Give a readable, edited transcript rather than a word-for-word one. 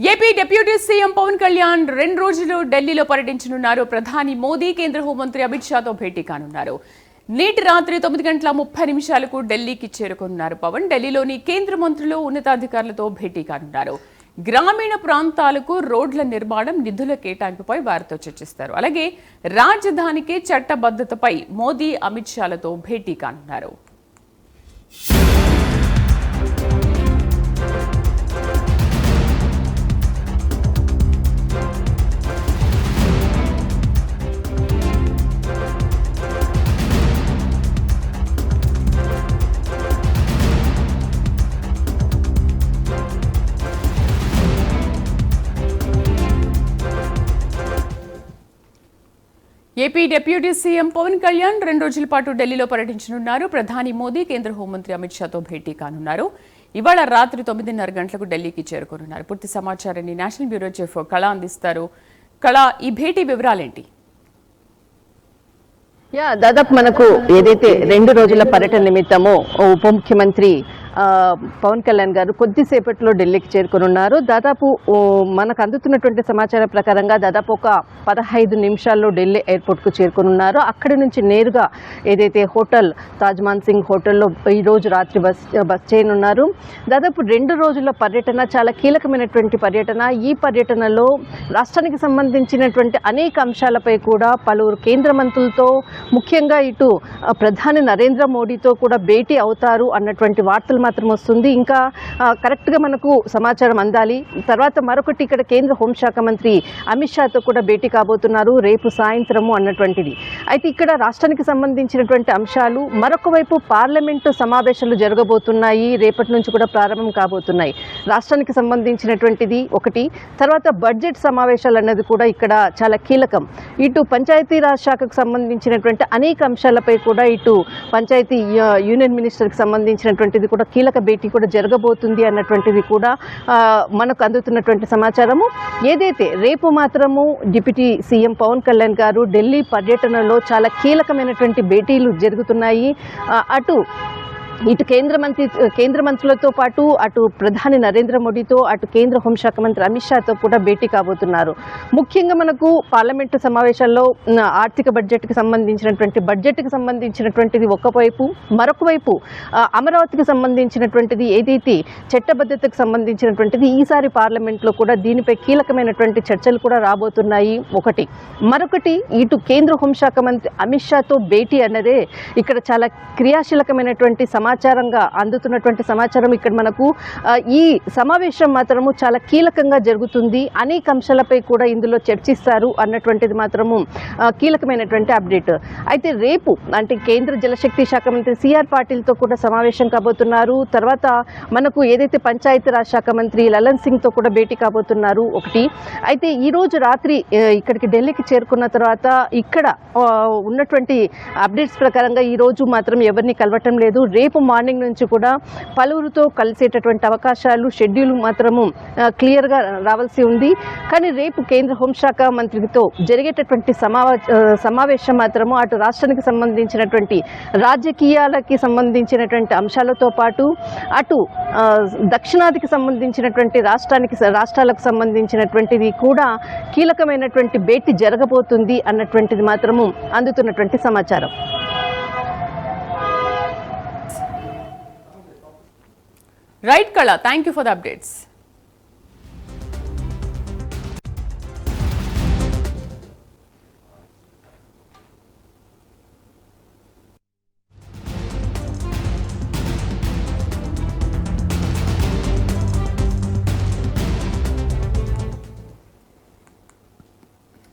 AP deputy CM Pawan Kalyan 2 రోజులు ఢిల్లీలో పర్యటించనున్నారు. ప్రధాని మోదీ కేంద్ర హోంమంత్రి అమిత్ షాతో భేటీ కానున్నారు. నేటి రాత్రి 9:30 ఢిల్లీకి చేరుకున్నారు. పవన్ ఢిల్లీలోని కేంద్ర మంత్రులు ఉన్నతాధికారులతో భేటీ కానున్నారు. గ్రామీణ ప్రాంతాలకు రోడ్ల నిర్మాణం, నిధుల కేటాయింపుపై వారితో చర్చిస్తారు. అలాగే రాజధానికి చట్టబద్ధతపై మోదీ అమిత్ షాలతో భేటీ కానున్నారు. AP deputy CM Pawan Kalyan 2 రోజుల పాటు ఢిల్లీలో పర్యటించనున్నారు. ప్రధాని మోదీ, కేంద్ర హోంమంత్రి అమిత్ షాతో భేటీ కానున్నారు. ఇవాళ రాత్రి 9:30 ఢిల్లీకి చేరుకోనున్నారు. పూర్తి సమాచారాన్ని నేషనల్ బ్యూరో చీఫ్ కళ అందిస్తారు. కళ, ఈ భేటీ వివరాలేంటి? దాదాపు మనకు ఏదైతే 2 రోజుల పర్యటన నిమిత్తము ఉప ముఖ్యమంత్రి పవన్ కళ్యాణ్ గారు కొద్దిసేపట్లో ఢిల్లీకి చేరుకున్నారు. దాదాపు మనకు అందుతున్నటువంటి సమాచారం ప్రకారంగా దాదాపు ఒక 15 నిమిషాల్లో ఢిల్లీ ఎయిర్పోర్ట్కు చేరుకున్నారు. అక్కడి నుంచి నేరుగా ఏదైతే హోటల్ తాజ్ మాన్సింగ్ హోటల్లో ఈరోజు రాత్రి బస్ చేయనున్నారు. దాదాపు 2 రోజుల పర్యటన చాలా కీలకమైనటువంటి పర్యటన. ఈ పర్యటనలో రాష్ట్రానికి సంబంధించినటువంటి అనేక అంశాలపై కూడా పలువురు కేంద్ర మంత్రులతో, ముఖ్యంగా ఇటు ప్రధాని నరేంద్ర మోడీతో కూడా భేటీ అవుతారు అన్నటువంటి వార్తలు మాత్రం వస్తుంది. ఇంకా కరెక్ట్గా మనకు సమాచారం అందాలి. తర్వాత మరొకటి, ఇక్కడ కేంద్ర హోంశాఖ మంత్రి అమిత్ షాతో కూడా భేటీ కాబోతున్నారు రేపు సాయంత్రము అన్నటువంటిది. అయితే ఇక్కడ రాష్ట్రానికి సంబంధించినటువంటి అంశాలు, మరొక వైపు పార్లమెంటు సమావేశాలు జరగబోతున్నాయి, రేపటి నుంచి కూడా ప్రారంభం కాబోతున్నాయి. రాష్ట్రానికి సంబంధించినటువంటిది ఒకటి, తర్వాత బడ్జెట్ సమావేశాలు అన్నది కూడా ఇక్కడ చాలా కీలకం. ఇటు పంచాయతీరాజ్ శాఖకు సంబంధించినటువంటి అనేక అంశాలపై కూడా, ఇటు పంచాయతీ యూనియన్ మినిస్టర్కి సంబంధించినటువంటిది కూడా కీలక భేటీ కూడా జరగబోతుంది అన్నటువంటిది కూడా మనకు అందుతున్నటువంటి సమాచారము. ఏదైతే రేపు మాత్రము డిప్యూటీ సీఎం పవన్ కళ్యాణ్ గారు ఢిల్లీ పర్యటనలో చాలా కీలకమైనటువంటి భేటీలు జరుగుతున్నాయి. ఇటు కేంద్ర మంత్రులతో పాటు అటు ప్రధాని నరేంద్ర మోడీతో, అటు కేంద్ర హోంశాఖ మంత్రి అమిత్ షాతో కూడా భేటీ కాబోతున్నారు. ముఖ్యంగా మనకు పార్లమెంటు సమావేశాల్లో ఆర్థిక బడ్జెట్కి సంబంధించినటువంటిది ఒకవైపు, మరొక వైపు అమరావతికి సంబంధించినటువంటిది ఏదైతే చట్టబద్ధతకు సంబంధించినటువంటిది, ఈసారి పార్లమెంట్లో కూడా దీనిపై కీలకమైనటువంటి చర్చలు కూడా రాబోతున్నాయి ఒకటి. మరొకటి, ఇటు కేంద్ర హోంశాఖ మంత్రి అమిత్ షాతో భేటీ అన్నదే ఇక్కడ చాలా క్రియాశీలకమైనటువంటి సమాచారంగా అందుతున్నటువంటి సమాచారం. ఇక్కడ మనకు ఈ సమావేశం మాత్రము చాలా కీలకంగా జరుగుతుంది, అనేక అంశాలపై కూడా ఇందులో చర్చిస్తారు అన్నటువంటిది మాత్రము కీలకమైనటువంటి అప్డేట్. అయితే రేపు అంటే కేంద్ర జలశక్తి శాఖ మంత్రి సిఆర్ పాటిల్తో కూడా సమావేశం కాబోతున్నారు. తర్వాత మనకు ఏదైతే పంచాయతీరాజ్ శాఖ మంత్రి లలన్ సింగ్తో కూడా భేటీ కాబోతున్నారు ఒకటి. అయితే ఈరోజు రాత్రి ఇక్కడికి ఢిల్లీకి చేరుకున్న తర్వాత ఇక్కడ ఉన్నటువంటి అప్డేట్స్ ప్రకారంగా ఈరోజు మాత్రం ఎవరిని కలవటం లేదు. రేపు మార్నింగ్ నుంచి కూడా పలువురితో కలిసేటటువంటి అవకాశాలు, షెడ్యూల్ మాత్రము క్లియర్గా రావాల్సి ఉంది. కానీ రేపు కేంద్ర హోంశాఖ మంత్రితో జరిగేటటువంటి సమావేశం మాత్రము అటు రాష్ట్రానికి సంబంధించినటువంటి రాజకీయాలకి సంబంధించినటువంటి అంశాలతో పాటు, అటు దక్షిణాదికి సంబంధించినటువంటి రాష్ట్రాలకు సంబంధించినటువంటిది కూడా కీలకమైనటువంటి భేటీ జరగబోతుంది అన్నటువంటిది మాత్రము అందుతున్నటువంటి సమాచారం. Right, Kala. Thank you for the updates.